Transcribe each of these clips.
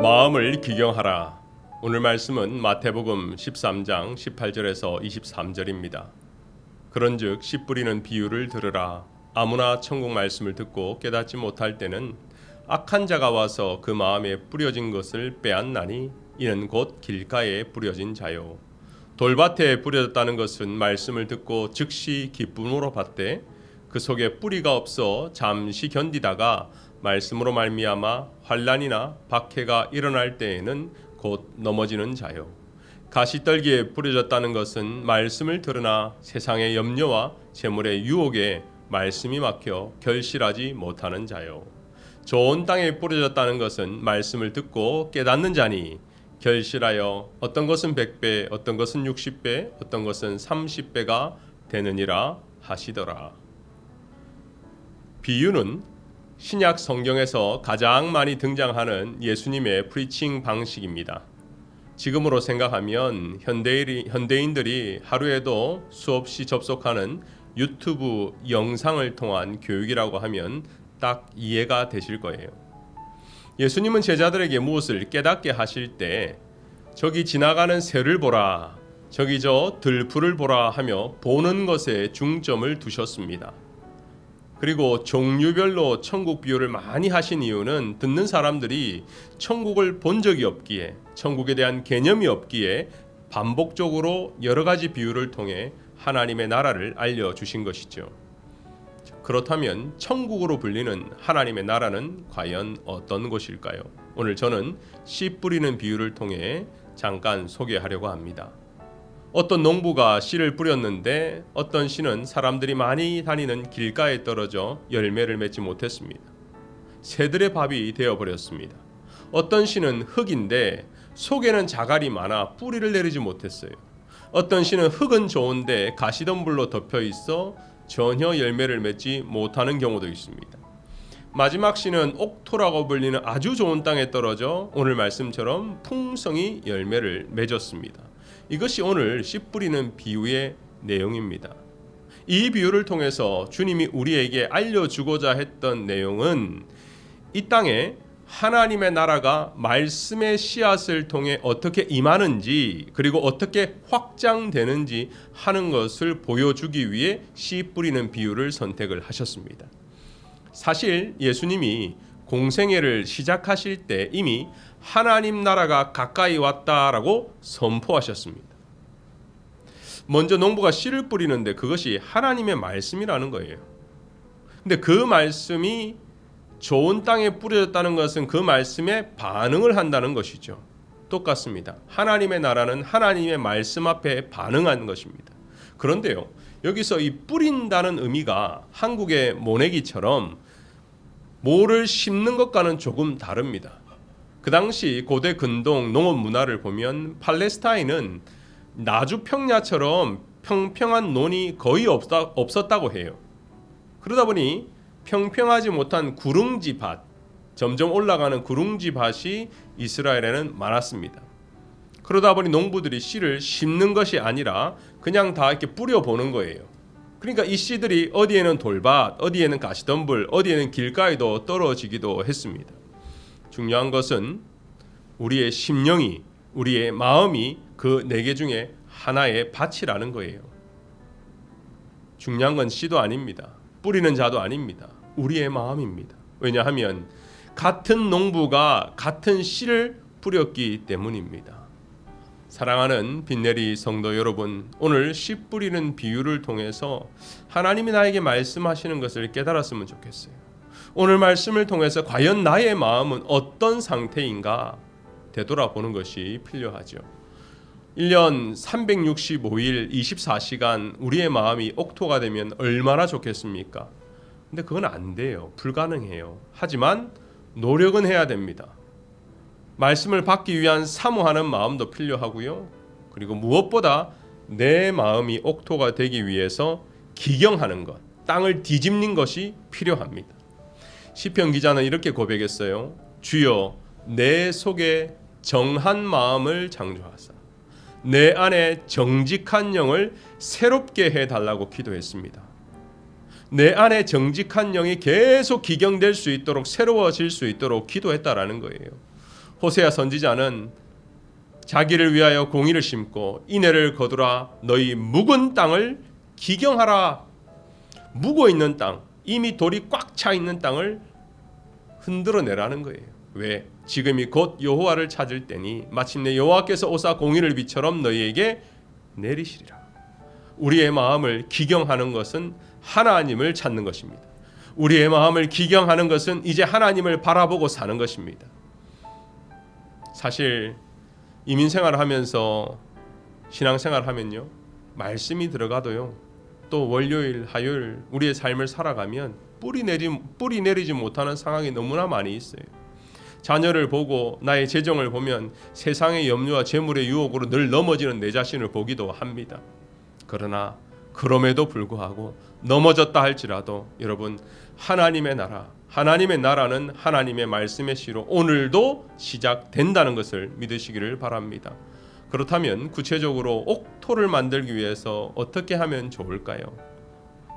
마음을 기경하라. 오늘 말씀은 마태복음 13장 18절에서 23절입니다. 그런즉 씨 뿌리는 비유를 들으라. 아무나 천국 말씀을 듣고 깨닫지 못할 때는 악한 자가 와서 그 마음에 뿌려진 것을 빼앗나니 이는 곧 길가에 뿌려진 자요. 돌밭에 뿌려졌다는 것은 말씀을 듣고 즉시 기쁨으로 받되 그 속에 뿌리가 없어 잠시 견디다가 말씀으로 말미암아 환난이나 박해가 일어날 때에는 곧 넘어지는 자요. 가시떨기에 뿌려졌다는 것은 말씀을 들으나 세상의 염려와 재물의 유혹에 말씀이 막혀 결실하지 못하는 자요. 좋은 땅에 뿌려졌다는 것은 말씀을 듣고 깨닫는 자니 결실하여 어떤 것은 100배, 어떤 것은 60배, 어떤 것은 30배가 되느니라 하시더라. 비유는 신약 성경에서 가장 많이 등장하는 예수님의 프리칭 방식입니다. 지금으로 생각하면 현대인들이 하루에도 수없이 접속하는 유튜브 영상을 통한 교육이라고 하면 딱 이해가 되실 거예요. 예수님은 제자들에게 무엇을 깨닫게 하실 때 저기 지나가는 새를 보라, 저기 저 들풀을 보라 하며 보는 것에 중점을 두셨습니다. 그리고 종류별로 천국 비유를 많이 하신 이유는 듣는 사람들이 천국을 본 적이 없기에, 천국에 대한 개념이 없기에 반복적으로 여러 가지 비유를 통해 하나님의 나라를 알려주신 것이죠. 그렇다면 천국으로 불리는 하나님의 나라는 과연 어떤 곳일까요? 오늘 저는 씨 뿌리는 비유를 통해 잠깐 소개하려고 합니다. 어떤 농부가 씨를 뿌렸는데 어떤 씨는 사람들이 많이 다니는 길가에 떨어져 열매를 맺지 못했습니다. 새들의 밥이 되어버렸습니다. 어떤 씨는 흙인데 속에는 자갈이 많아 뿌리를 내리지 못했어요. 어떤 씨는 흙은 좋은데 가시덤불로 덮여 있어 전혀 열매를 맺지 못하는 경우도 있습니다. 마지막 씨는 옥토라고 불리는 아주 좋은 땅에 떨어져 오늘 말씀처럼 풍성히 열매를 맺었습니다. 이것이 오늘 씨 뿌리는 비유의 내용입니다. 이 비유를 통해서 주님이 우리에게 알려주고자 했던 내용은 이 땅에 하나님의 나라가 말씀의 씨앗을 통해 어떻게 임하는지 그리고 어떻게 확장되는지 하는 것을 보여주기 위해 씨 뿌리는 비유를 선택을 하셨습니다. 사실 예수님이 공생애를 시작하실 때 이미 하나님 나라가 가까이 왔다라고 선포하셨습니다. 먼저 농부가 씨를 뿌리는데 그것이 하나님의 말씀이라는 거예요. 근데 그 말씀이 좋은 땅에 뿌려졌다는 것은 그 말씀에 반응을 한다는 것이죠. 똑같습니다. 하나님의 나라는 하나님의 말씀 앞에 반응하는 것입니다. 그런데요, 여기서 이 뿌린다는 의미가 한국의 모내기처럼 모를 심는 것과는 조금 다릅니다. 그 당시 고대 근동 농업 문화를 보면 팔레스타인은 나주 평야처럼 평평한 논이 거의 없었다고 해요. 그러다 보니 평평하지 못한 구릉지 밭, 점점 올라가는 구릉지 밭이 이스라엘에는 많았습니다. 그러다 보니 농부들이 씨를 심는 것이 아니라 그냥 다 이렇게 뿌려보는 거예요. 그러니까 이 씨들이 어디에는 돌밭, 어디에는 가시덤불, 어디에는 길가에도 떨어지기도 했습니다. 중요한 것은 우리의 심령이, 우리의 마음이 그 네 개 중에 하나의 밭이라는 거예요. 중요한 건 씨도 아닙니다. 뿌리는 자도 아닙니다. 우리의 마음입니다. 왜냐하면 같은 농부가 같은 씨를 뿌렸기 때문입니다. 사랑하는 빈내리 성도 여러분, 오늘 씨 뿌리는 비유를 통해서 하나님이 나에게 말씀하시는 것을 깨달았으면 좋겠어요. 오늘 말씀을 통해서 과연 나의 마음은 어떤 상태인가 되돌아보는 것이 필요하죠. 1년 365일 24시간 우리의 마음이 옥토가 되면 얼마나 좋겠습니까? 근데 그건 안 돼요. 불가능해요. 하지만 노력은 해야 됩니다. 말씀을 받기 위한 사모하는 마음도 필요하고요. 그리고 무엇보다 내 마음이 옥토가 되기 위해서 기경하는 것, 땅을 뒤집는 것이 필요합니다. 시편 기자는 이렇게 고백했어요. 주여 내 속에 정한 마음을 창조하사 내 안에 정직한 영을 새롭게 해달라고 기도했습니다. 내 안에 정직한 영이 계속 기경될 수 있도록 새로워질 수 있도록 기도했다라는 거예요. 호세아 선지자는 자기를 위하여 공의를 심고 인애를 거두라. 너희 묵은 땅을 기경하라. 묵어 있는 땅, 이미 돌이 꽉 차 있는 땅을 흔들어 내라는 거예요. 왜? 지금이 곧 여호와를 찾을 때니 마침내 여호와께서 오사 공의를 비처럼 너희에게 내리시리라. 우리의 마음을 기경하는 것은 하나님을 찾는 것입니다. 우리의 마음을 기경하는 것은 이제 하나님을 바라보고 사는 것입니다. 사실 이민생활을 하면서 신앙생활을 하면요, 말씀이 들어가도요, 또 월요일, 화요일 우리의 삶을 살아가면 뿌리 내리지 못하는 상황이 너무나 많이 있어요. 자녀를 보고 나의 재정을 보면 세상의 염려와 재물의 유혹으로 늘 넘어지는 내 자신을 보기도 합니다. 그러나 그럼에도 불구하고 넘어졌다 할지라도 여러분, 하나님의 나라는 하나님의 말씀의 시로 오늘도 시작된다는 것을 믿으시기를 바랍니다. 그렇다면 구체적으로 옥토를 만들기 위해서 어떻게 하면 좋을까요?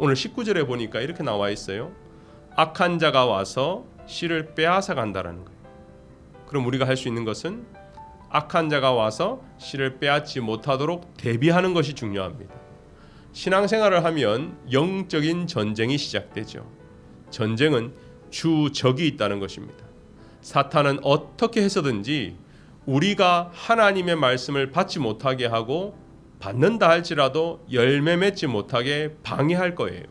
오늘 19절에 보니까 이렇게 나와 있어요. 악한 자가 와서 씨를 빼앗아 간다라는 거예요. 그럼 우리가 할 수 있는 것은 악한 자가 와서 씨를 빼앗지 못하도록 대비하는 것이 중요합니다. 신앙생활을 하면 영적인 전쟁이 시작되죠. 전쟁은 주적이 있다는 것입니다. 사탄은 어떻게 해서든지 우리가 하나님의 말씀을 받지 못하게 하고 받는다 할지라도 열매 맺지 못하게 방해할 거예요.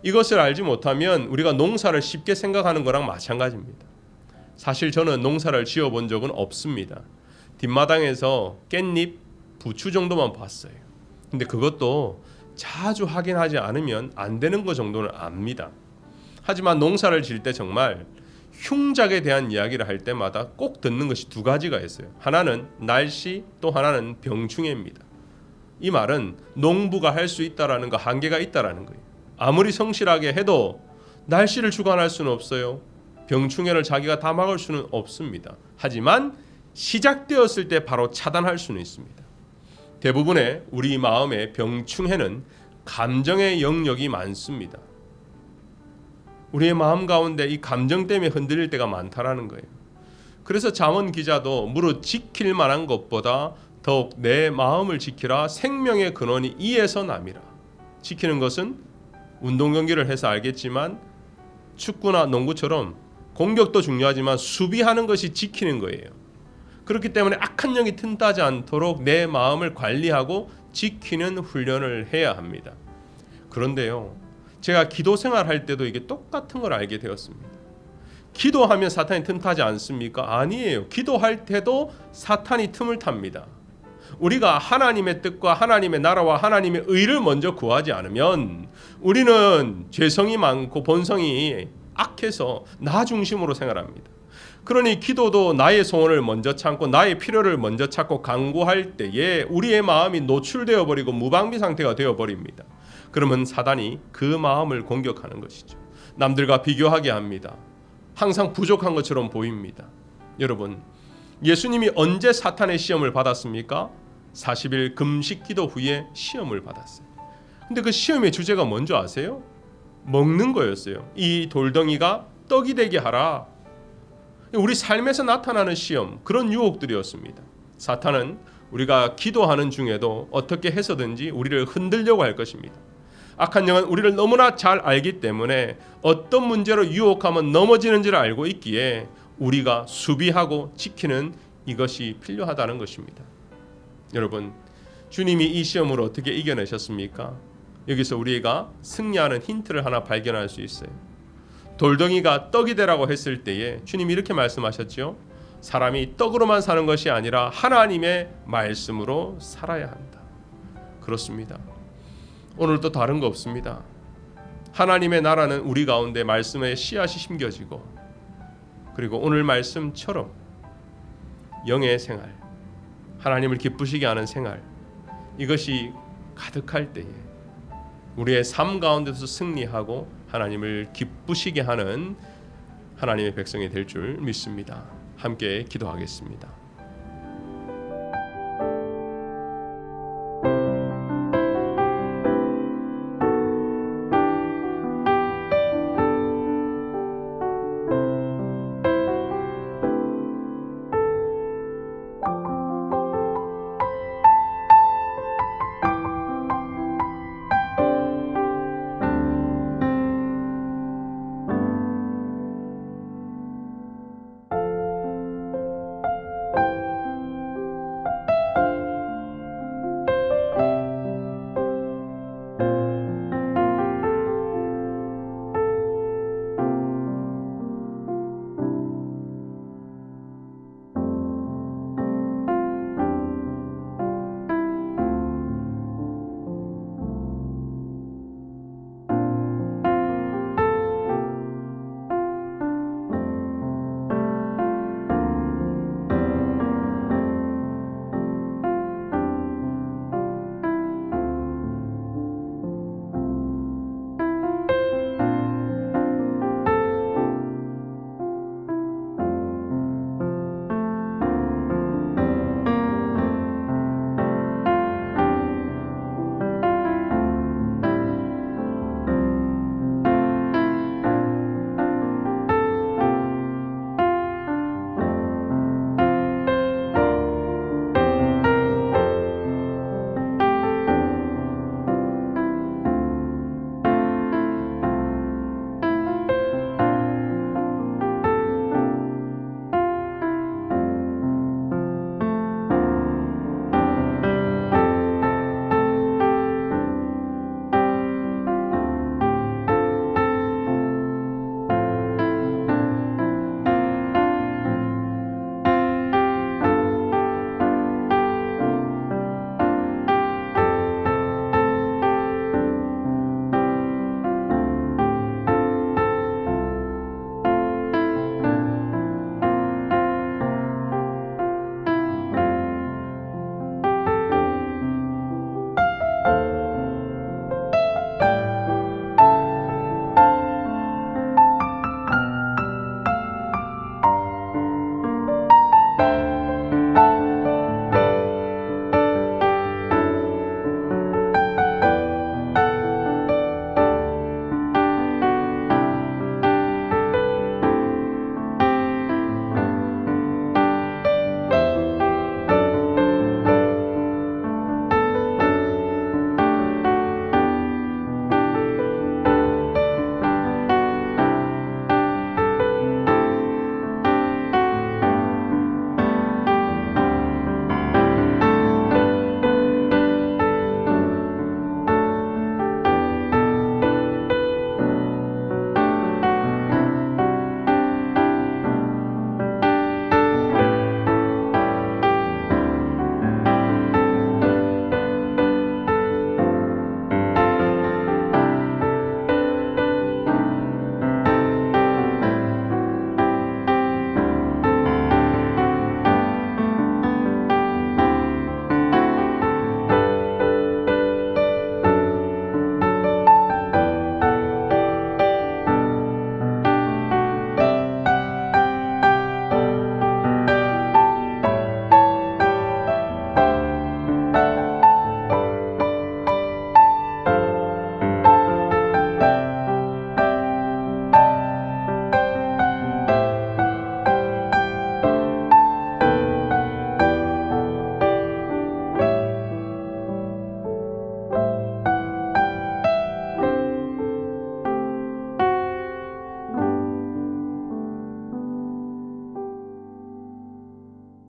이것을 알지 못하면 우리가 농사를 쉽게 생각하는 거랑 마찬가지입니다. 사실 저는 농사를 지어본 적은 없습니다. 뒷마당에서 깻잎, 부추 정도만 봤어요. 근데 그것도 자주 확인하지 않으면 안 되는 것 정도는 압니다. 하지만 농사를 지을 때 정말 흉작에 대한 이야기를 할 때마다 꼭 듣는 것이 두 가지가 있어요. 하나는 날씨, 또 하나는 병충해입니다. 이 말은 농부가 할 수 있다라는 거, 한계가 있다라는 거예요. 아무리 성실하게 해도 날씨를 주관할 수는 없어요. 병충해를 자기가 다 막을 수는 없습니다. 하지만 시작되었을 때 바로 차단할 수는 있습니다. 대부분의 우리 마음의 병충해는 감정의 영역이 많습니다. 우리의 마음 가운데 이 감정 때문에 흔들릴 때가 많다라는 거예요. 그래서 잠언 기자도 무릇 지킬 만한 것보다 더욱 내 마음을 지키라. 생명의 근원이 이에서 남이라. 지키는 것은 운동 경기를 해서 알겠지만 축구나 농구처럼 공격도 중요하지만 수비하는 것이 지키는 거예요. 그렇기 때문에 악한 영이 틈타지 않도록 내 마음을 관리하고 지키는 훈련을 해야 합니다. 그런데요, 제가 기도 생활할 때도 이게 똑같은 걸 알게 되었습니다. 기도하면 사탄이 틈타지 않습니까? 아니에요. 기도할 때도 사탄이 틈을 탑니다. 우리가 하나님의 뜻과 하나님의 나라와 하나님의 의를 먼저 구하지 않으면 우리는 죄성이 많고 본성이 악해서 나 중심으로 생활합니다. 그러니 기도도 나의 소원을 먼저 참고 나의 필요를 먼저 찾고 간구할 때에 우리의 마음이 노출되어 버리고 무방비 상태가 되어 버립니다. 그러면 사단이 그 마음을 공격하는 것이죠. 남들과 비교하게 합니다. 항상 부족한 것처럼 보입니다. 여러분, 예수님이 언제 사탄의 시험을 받았습니까? 40일 금식 기도 후에 시험을 받았어요. 근데 그 시험의 주제가 뭔지 아세요? 먹는 거였어요. 이 돌덩이가 떡이 되게 하라. 우리 삶에서 나타나는 시험, 그런 유혹들이었습니다. 사탄은 우리가 기도하는 중에도 어떻게 해서든지 우리를 흔들려고 할 것입니다. 악한 영은 우리를 너무나 잘 알기 때문에 어떤 문제로 유혹하면 넘어지는지를 알고 있기에 우리가 수비하고 지키는 이것이 필요하다는 것입니다. 여러분, 주님이 이 시험을 어떻게 이겨내셨습니까? 여기서 우리가 승리하는 힌트를 하나 발견할 수 있어요. 돌덩이가 떡이 되라고 했을 때에 주님이 이렇게 말씀하셨죠. 사람이 떡으로만 사는 것이 아니라 하나님의 말씀으로 살아야 한다. 그렇습니다. 오늘도 다른 거 없습니다. 하나님의 나라는 우리 가운데 말씀의 씨앗이 심겨지고, 그리고 오늘 말씀처럼 영의 생활, 하나님을 기쁘시게 하는 생활, 이것이 가득할 때에 우리의 삶 가운데서 승리하고 하나님을 기쁘시게 하는 하나님의 백성이 될 줄 믿습니다. 함께 기도하겠습니다.